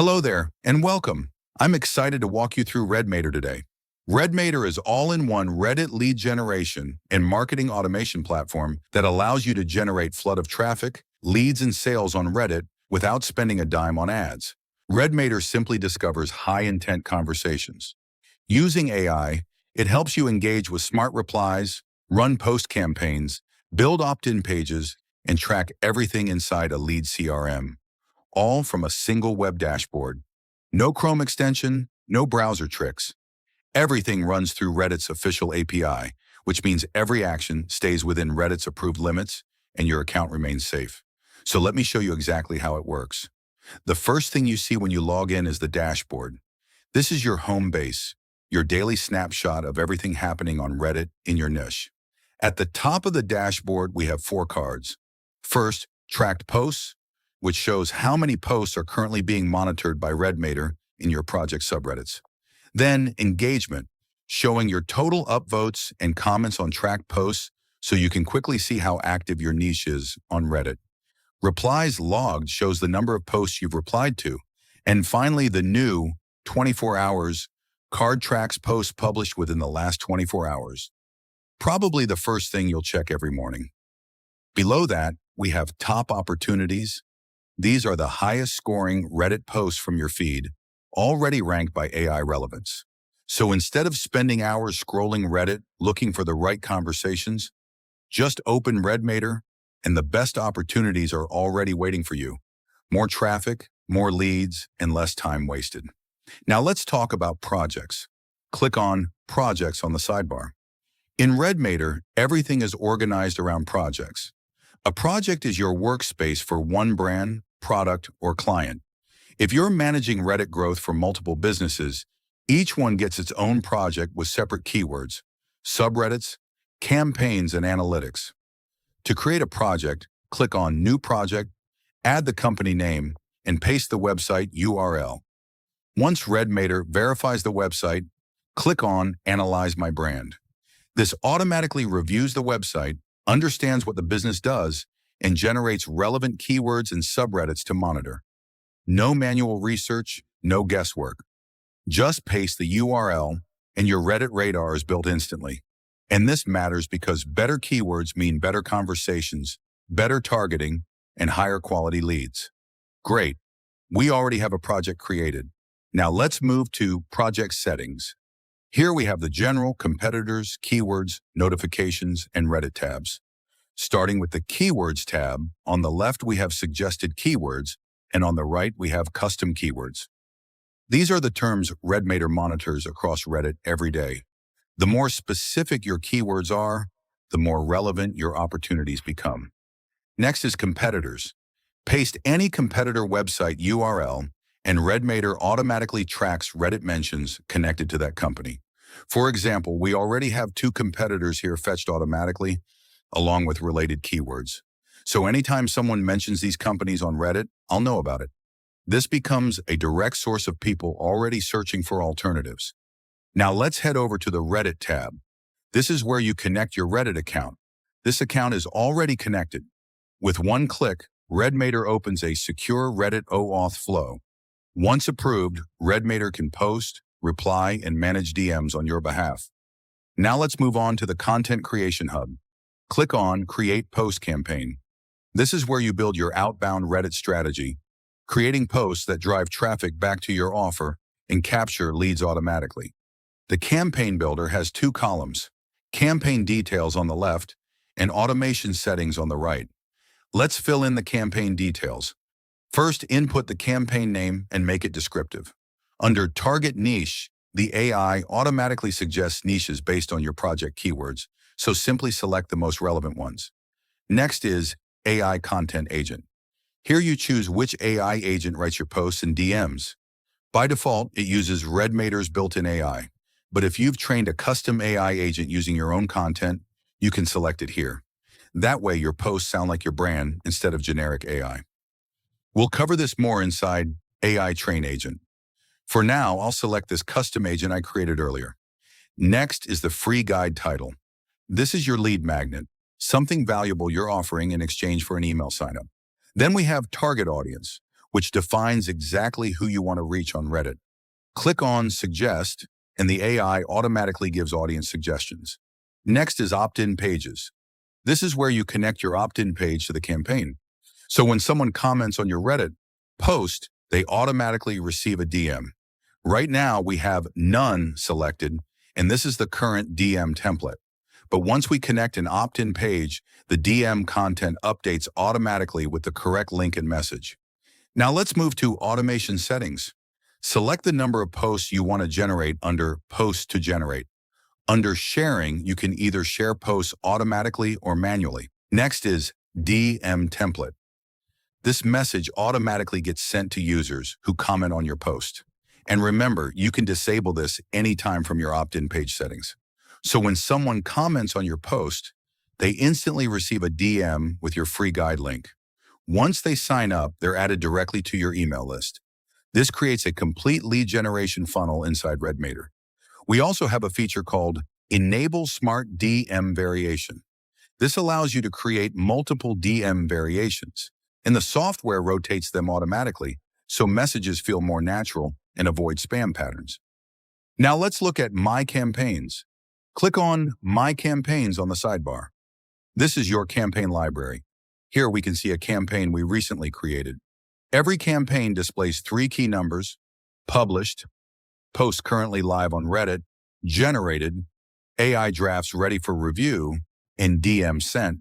Hello there, and welcome. I'm excited to walk you through RedMator today. RedMator is all-in-one Reddit lead generation and marketing automation platform that allows you to generate flood of traffic, leads, and sales on Reddit without spending a dime on ads. RedMator simply discovers high-intent conversations. Using AI, it helps you engage with smart replies, run post campaigns, build opt-in pages, and track everything inside a lead CRM, all from a single web dashboard. No Chrome extension, no browser tricks. Everything runs through Reddit's official API, which means every action stays within Reddit's approved limits and your account remains safe. So let me show you exactly how it works. The first thing you see when you log in is the dashboard. This is your home base, your daily snapshot of everything happening on Reddit in your niche. At the top of the dashboard, we have 4 cards. First, tracked posts, which shows how many posts are currently being monitored by RedMator in your project subreddits. Then, engagement, showing your total upvotes and comments on tracked posts so you can quickly see how active your niche is on Reddit. Replies logged shows the number of posts you've replied to. And finally, the new 24 hours card tracks posts published within the last 24 hours. Probably the first thing you'll check every morning. Below that, we have top opportunities. These are the highest scoring Reddit posts from your feed, already ranked by AI relevance. So instead of spending hours scrolling Reddit looking for the right conversations, just open RedMator and the best opportunities are already waiting for you. More traffic, more leads, and less time wasted. Now let's talk about projects. Click on Projects on the sidebar. In RedMator, everything is organized around projects. A project is your workspace for one brand, product, or client. If you're managing Reddit growth for multiple businesses, each one gets its own project with separate keywords, subreddits, campaigns, and analytics. To create a project, click on New Project, add the company name, and paste the website URL. Once RedMator verifies the website, click on Analyze My Brand. This automatically reviews the website, understands what the business does, and generates relevant keywords and subreddits to monitor. No manual research, no guesswork. Just paste the URL and your Reddit radar is built instantly. And this matters because better keywords mean better conversations, better targeting, and higher quality leads. Great. We already have a project created. Now let's move to project settings. Here we have the general, competitors, keywords, notifications, and Reddit tabs. Starting with the Keywords tab, on the left we have suggested keywords, and on the right we have custom keywords. These are the terms RedMator monitors across Reddit every day. The more specific your keywords are, the more relevant your opportunities become. Next is competitors. Paste any competitor website URL, and RedMator automatically tracks Reddit mentions connected to that company. For example, we already have 2 competitors here fetched automatically, along with related keywords. So anytime someone mentions these companies on Reddit, I'll know about it. This becomes a direct source of people already searching for alternatives. Now let's head over to the Reddit tab. This is where you connect your Reddit account. This account is already connected. With one click, RedMator opens a secure Reddit OAuth flow. Once approved, RedMator can post, reply, and manage DMs on your behalf. Now let's move on to the Content Creation Hub. Click on Create Post Campaign. This is where you build your outbound Reddit strategy, creating posts that drive traffic back to your offer and capture leads automatically. The Campaign Builder has 2 columns, Campaign Details on the left and Automation Settings on the right. Let's fill in the campaign details. First, input the campaign name and make it descriptive. Under Target Niche, the AI automatically suggests niches based on your project keywords, so simply select the most relevant ones. Next is AI Content Agent. Here you choose which AI agent writes your posts and DMs. By default, it uses RedMator's built-in AI, but if you've trained a custom AI agent using your own content, you can select it here. That way your posts sound like your brand instead of generic AI. We'll cover this more inside AI Train Agent. For now, I'll select this custom agent I created earlier. Next is the free guide title. This is your lead magnet, something valuable you're offering in exchange for an email signup. Then we have target audience. which defines exactly who you want to reach on Reddit. Click on Suggest, and the AI automatically gives audience suggestions. Next is opt-in pages. This is where you connect your opt-in page to the campaign. So when someone comments on your Reddit post, they automatically receive a DM. Right now, we have none selected, and this is the current DM template. But once we connect an opt-in page, the DM content updates automatically with the correct link and message. Now let's move to automation settings. Select the number of posts you want to generate under Post to Generate. Under Sharing, you can either share posts automatically or manually. Next is DM Template. This message automatically gets sent to users who comment on your post. And remember, you can disable this anytime from your opt-in page settings. So when someone comments on your post, they instantly receive a DM with your free guide link. Once they sign up, they're added directly to your email list. This creates a complete lead generation funnel inside RedMator. We also have a feature called Enable Smart DM Variation. This allows you to create multiple DM variations, and the software rotates them automatically, so messages feel more natural and avoid spam patterns. Now let's look at My Campaigns. Click on My Campaigns on the sidebar. This is your campaign library. Here we can see a campaign we recently created. Every campaign displays 3 key numbers: published, post currently live on Reddit, generated, AI drafts ready for review, and DM sent,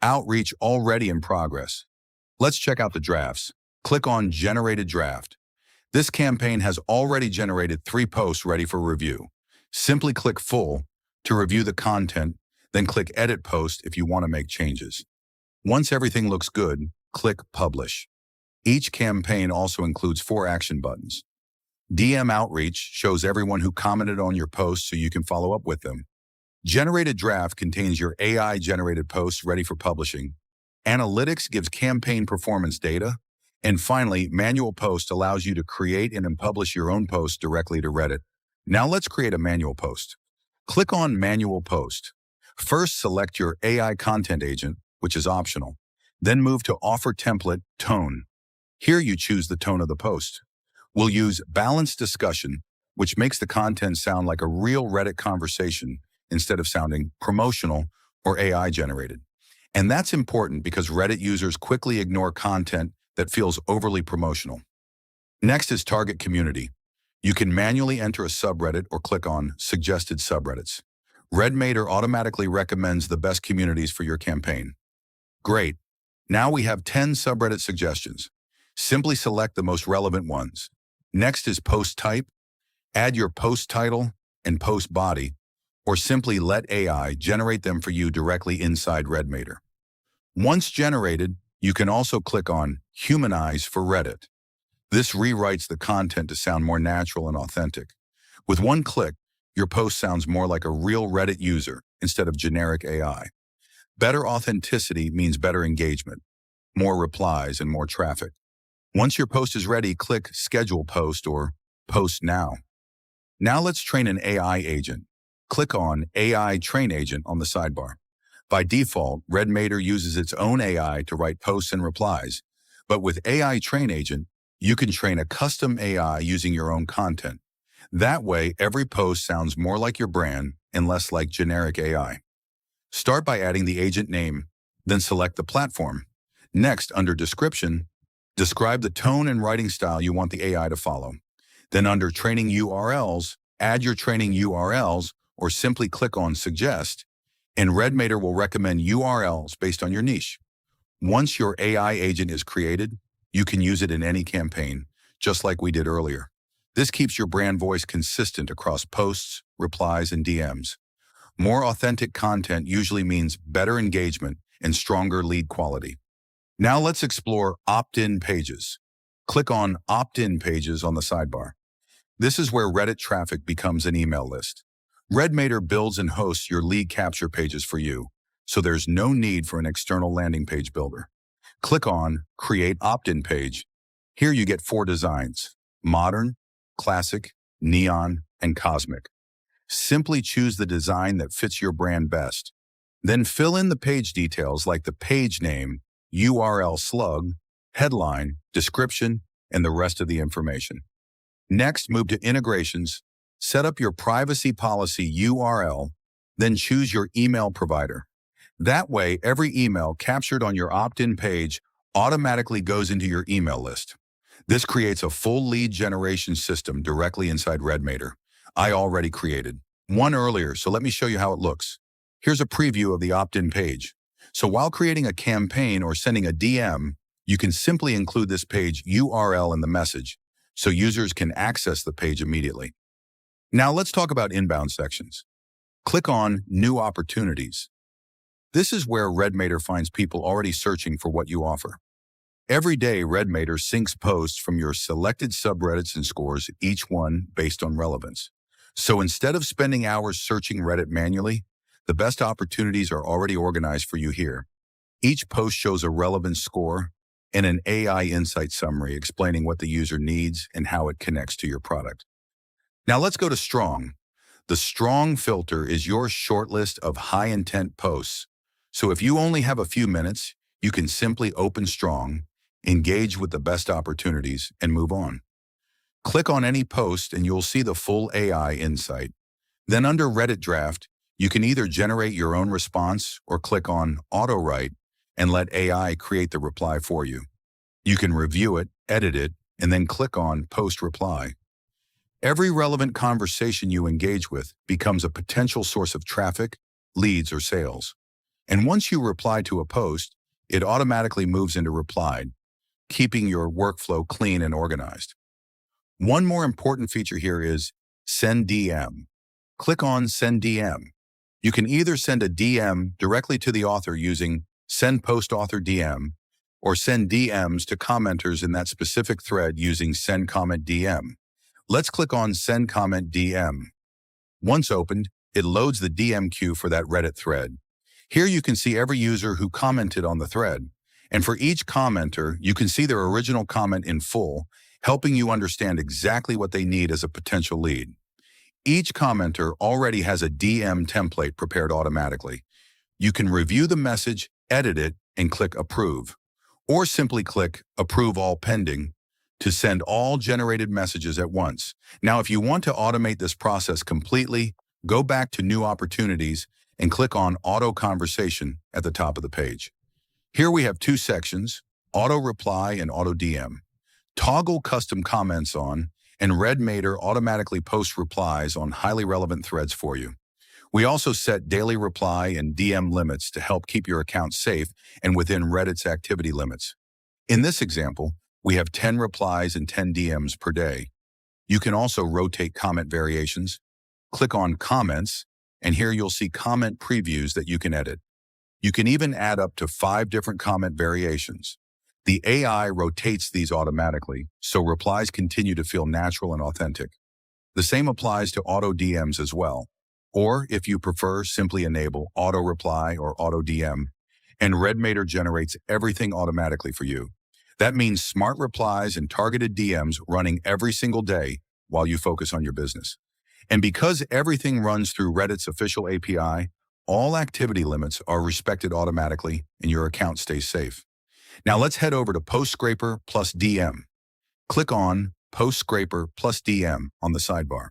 outreach already in progress. Let's check out the drafts. Click on Generated Draft. This campaign has already generated 3 posts ready for review. Simply click Full to review the content, then click Edit Post if you want to make changes. Once everything looks good, click Publish. Each campaign also includes 4 action buttons. DM Outreach shows everyone who commented on your post so you can follow up with them. Generated Draft contains your AI-generated posts ready for publishing. Analytics gives campaign performance data. And finally, Manual Post allows you to create and then publish your own post directly to Reddit. Now let's create a manual post. Click on Manual Post. First, select your AI content agent, which is optional. Then move to Offer Template Tone. Here you choose the tone of the post. We'll use Balanced Discussion, which makes the content sound like a real Reddit conversation instead of sounding promotional or AI generated. And that's important because Reddit users quickly ignore content that feels overly promotional. Next is Target Community. You can manually enter a subreddit or click on Suggested Subreddits. RedMator automatically recommends the best communities for your campaign. Great. Now we have 10 subreddit suggestions. Simply select the most relevant ones. Next is Post Type. Add your post title and post body, or simply let AI generate them for you directly inside RedMator. Once generated, you can also click on Humanize for Reddit. This rewrites the content to sound more natural and authentic. With one click, your post sounds more like a real Reddit user instead of generic AI. Better authenticity means better engagement, more replies, and more traffic. Once your post is ready, click Schedule Post or Post Now. Now let's train an AI agent. Click on AI Train Agent on the sidebar. By default, RedMator uses its own AI to write posts and replies. But with AI Train Agent, you can train a custom AI using your own content. That way, every post sounds more like your brand and less like generic AI. Start by adding the agent name, then select the platform. Next, under Description, describe the tone and writing style you want the AI to follow. Then under Training URLs, add your training URLs or simply click on Suggest, and RedMator will recommend URLs based on your niche. Once your AI agent is created, you can use it in any campaign, just like we did earlier. This keeps your brand voice consistent across posts, replies, and DMs. More authentic content usually means better engagement and stronger lead quality. Now let's explore opt-in pages. Click on Opt-in Pages on the sidebar. This is where Reddit traffic becomes an email list. RedMator builds and hosts your lead capture pages for you, so there's no need for an external landing page builder. Click on Create Opt-in Page. Here you get 4 designs: Modern, Classic, Neon, and Cosmic. Simply choose the design that fits your brand best. Then fill in the page details like the page name, URL slug, headline, description, and the rest of the information. Next, move to integrations, set up your privacy policy URL, then choose your email provider. That way, every email captured on your opt-in page automatically goes into your email list. This creates a full lead generation system directly inside RedMator. I already created one earlier, so let me show you how it looks. Here's a preview of the opt-in page. So while creating a campaign or sending a DM, you can simply include this page URL in the message, so users can access the page immediately. Now let's talk about inbound sections. Click on New Opportunities. This is where RedMator finds people already searching for what you offer. Every day, RedMator syncs posts from your selected subreddits and scores each one based on relevance. So instead of spending hours searching Reddit manually, the best opportunities are already organized for you here. Each post shows a relevance score and an AI insight summary explaining what the user needs and how it connects to your product. Now let's go to Strong. The Strong filter is your shortlist of high-intent posts. So if you only have a few minutes, you can simply open Strong, engage with the best opportunities, and move on. Click on any post and you'll see the full AI insight. Then under Reddit Draft, you can either generate your own response or click on Auto Write and let AI create the reply for you. You can review it, edit it, and then click on Post Reply. Every relevant conversation you engage with becomes a potential source of traffic, leads, or sales. And once you reply to a post, it automatically moves into Replied, keeping your workflow clean and organized. One more important feature here is Send DM. Click on Send DM. You can either send a DM directly to the author using Send Post Author DM, or send DMs to commenters in that specific thread using Send Comment DM. Let's click on Send Comment DM. Once opened, it loads the DM queue for that Reddit thread. Here you can see every user who commented on the thread. And for each commenter, you can see their original comment in full, helping you understand exactly what they need as a potential lead. Each commenter already has a DM template prepared automatically. You can review the message, edit it, and click Approve. Or simply click Approve All Pending to send all generated messages at once. Now, if you want to automate this process completely, go back to New Opportunities and click on Auto Conversation at the top of the page. Here we have two sections, Auto Reply and Auto DM. Toggle custom comments on, and RedMator automatically posts replies on highly relevant threads for you. We also set daily reply and DM limits to help keep your account safe and within Reddit's activity limits. In this example, we have 10 replies and 10 DMs per day. You can also rotate comment variations. Click on Comments, and here you'll see comment previews that you can edit. You can even add up to 5 different comment variations. The AI rotates these automatically, so replies continue to feel natural and authentic. The same applies to auto DMs as well. Or, if you prefer, simply enable auto reply or auto DM, and RedMator generates everything automatically for you. That means smart replies and targeted DMs running every single day while you focus on your business. And because everything runs through Reddit's official API, all activity limits are respected automatically and your account stays safe. Now let's head over to PostScraper plus DM. Click on PostScraper plus DM on the sidebar.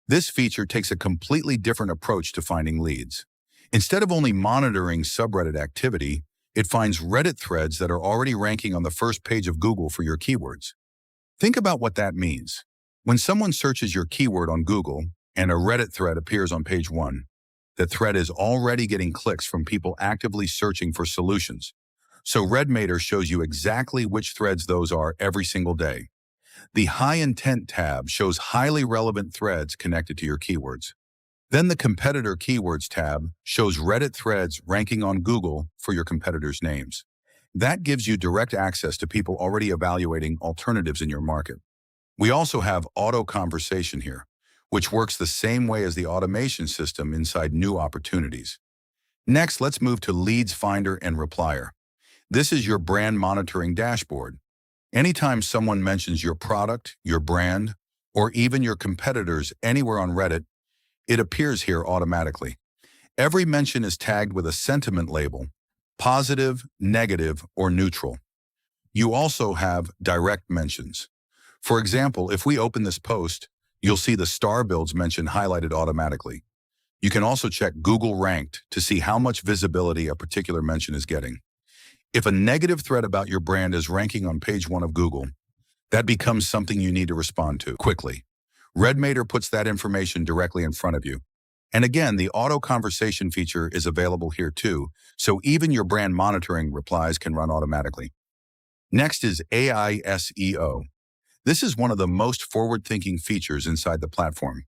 This feature takes a completely different approach to finding leads. Instead of only monitoring subreddit activity, it finds Reddit threads that are already ranking on the first page of Google for your keywords. Think about what that means. When someone searches your keyword on Google and a Reddit thread appears on page 1, the thread is already getting clicks from people actively searching for solutions. So RedMator shows you exactly which threads those are every single day. The High Intent tab shows highly relevant threads connected to your keywords. Then the Competitor Keywords tab shows Reddit threads ranking on Google for your competitors' names. That gives you direct access to people already evaluating alternatives in your market. We also have Auto Conversation here, which works the same way as the automation system inside New Opportunities. Next, let's move to Leads Finder and Replier. This is your brand monitoring dashboard. Anytime someone mentions your product, your brand, or even your competitors anywhere on Reddit, it appears here automatically. Every mention is tagged with a sentiment label, positive, negative, or neutral. You also have direct mentions. For example, if we open this post, you'll see the star builds mention highlighted automatically. You can also check Google Ranked to see how much visibility a particular mention is getting. If a negative thread about your brand is ranking on page 1 of Google, that becomes something you need to respond to quickly. RedMator puts that information directly in front of you. And again, the auto conversation feature is available here too, so even your brand monitoring replies can run automatically. Next is AI SEO. This is one of the most forward-thinking features inside the platform.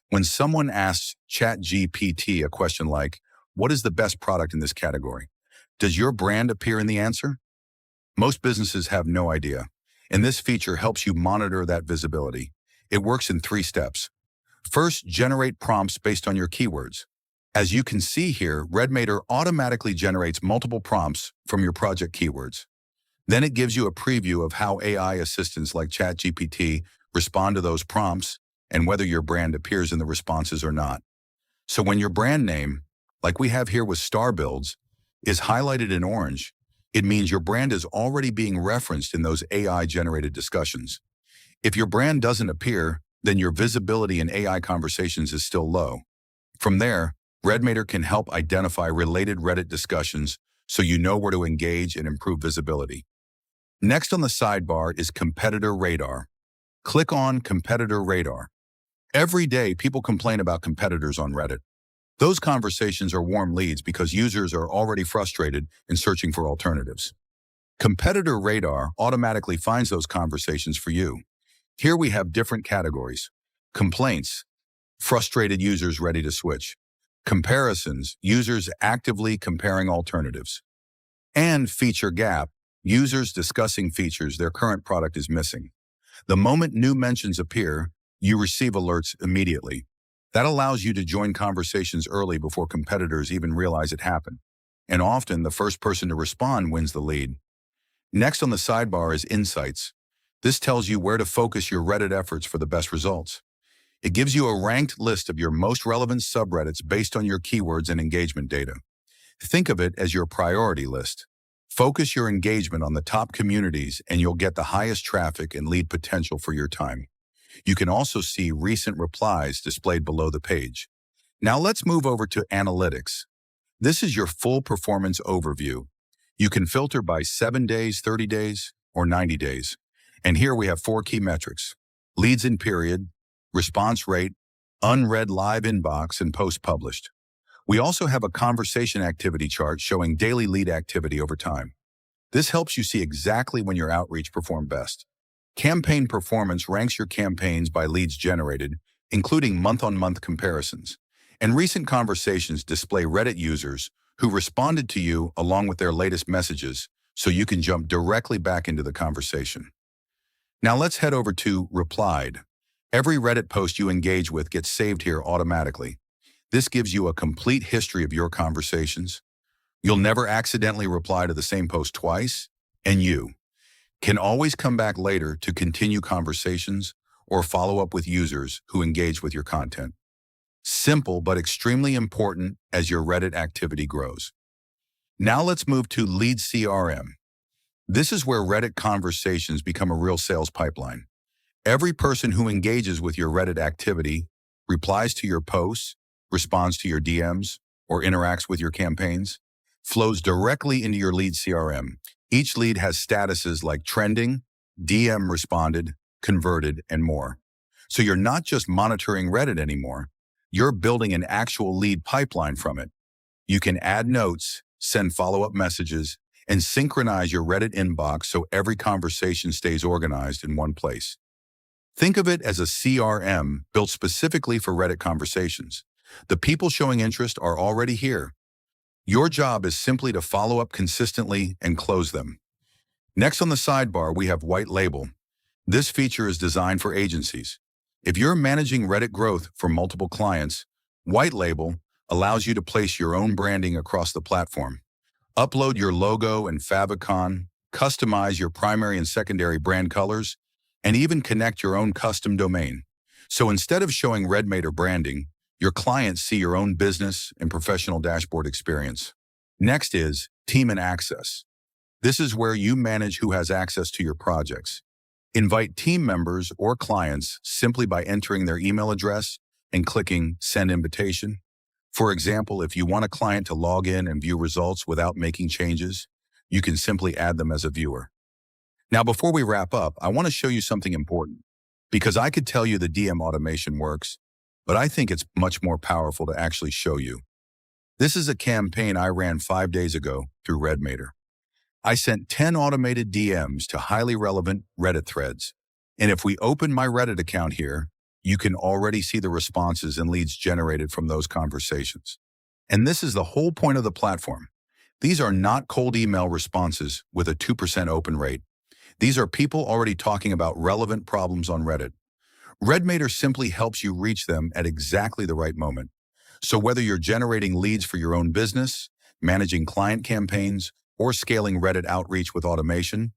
When someone asks ChatGPT a question like, "What is the best product in this category?" does your brand appear in the answer? Most businesses have no idea, and this feature helps you monitor that visibility. It works in 3 steps. First, generate prompts based on your keywords. As you can see here, RedMator automatically generates multiple prompts from your project keywords. Then it gives you a preview of how AI assistants like ChatGPT respond to those prompts and whether your brand appears in the responses or not. So when your brand name, like we have here with star builds, is highlighted in orange, it means your brand is already being referenced in those AI-generated discussions. If your brand doesn't appear, then your visibility in AI conversations is still low. From there, RedMator can help identify related Reddit discussions so you know where to engage and improve visibility. Next on the sidebar is Competitor Radar. Click on Competitor Radar. Every day, people complain about competitors on Reddit. Those conversations are warm leads because users are already frustrated and searching for alternatives. Competitor Radar automatically finds those conversations for you. Here we have different categories. Complaints, frustrated users ready to switch. Comparisons, users actively comparing alternatives. And feature gap, users discussing features their current product is missing. The moment new mentions appear, you receive alerts immediately. That allows you to join conversations early before competitors even realize it happened. And often, the first person to respond wins the lead. Next on the sidebar is Insights. This tells you where to focus your Reddit efforts for the best results. It gives you a ranked list of your most relevant subreddits based on your keywords and engagement data. Think of it as your priority list. Focus your engagement on the top communities and you'll get the highest traffic and lead potential for your time. You can also see recent replies displayed below the page. Now let's move over to Analytics. This is your full performance overview. You can filter by 7 days, 30 days, or 90 days. And here we have 4 key metrics: leads in period, response rate, unread live inbox, and post published. We also have a conversation activity chart showing daily lead activity over time. This helps you see exactly when your outreach performed best. Campaign performance ranks your campaigns by leads generated, including month-on-month comparisons. And recent conversations display Reddit users who responded to you along with their latest messages, so you can jump directly back into the conversation. Now let's head over to Replied. Every Reddit post you engage with gets saved here automatically. This gives you a complete history of your conversations. You'll never accidentally reply to the same post twice, and you can always come back later to continue conversations or follow up with users who engage with your content. Simple but extremely important as your Reddit activity grows. Now let's move to Lead CRM. This is where Reddit conversations become a real sales pipeline. Every person who engages with your Reddit activity, replies to your posts, responds to your DMs, or interacts with your campaigns, flows directly into your Lead CRM. Each lead has statuses like trending, DM responded, converted, and more. So you're not just monitoring Reddit anymore, you're building an actual lead pipeline from it. You can add notes, send follow-up messages, and synchronize your Reddit inbox so every conversation stays organized in one place. Think of it as a CRM built specifically for Reddit conversations. The people showing interest are already here. Your job is simply to follow up consistently and close them. Next on the sidebar, we have White Label. This feature is designed for agencies. If you're managing Reddit growth for multiple clients, White Label allows you to place your own branding across the platform. Upload your logo and favicon, customize your primary and secondary brand colors, and even connect your own custom domain. So instead of showing RedMator branding, your clients see your own business and professional dashboard experience. Next is Team and Access. This is where you manage who has access to your projects. Invite team members or clients simply by entering their email address and clicking Send Invitation. For example, if you want a client to log in and view results without making changes, you can simply add them as a viewer. Now, before we wrap up, I want to show you something important. Because I could tell you the DM automation works, but I think it's much more powerful to actually show you. This is a campaign I ran 5 days ago through RedMator. I sent 10 automated DMs to highly relevant Reddit threads. And if we open my Reddit account here, you can already see the responses and leads generated from those conversations. And this is the whole point of the platform. These are not cold email responses with a 2% open rate. These are people already talking about relevant problems on Reddit. RedMator simply helps you reach them at exactly the right moment. So whether you're generating leads for your own business, managing client campaigns, or scaling Reddit outreach with automation,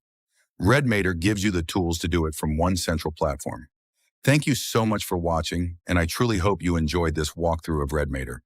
RedMator gives you the tools to do it from one central platform. Thank you so much for watching, and I truly hope you enjoyed this walkthrough of RedMator.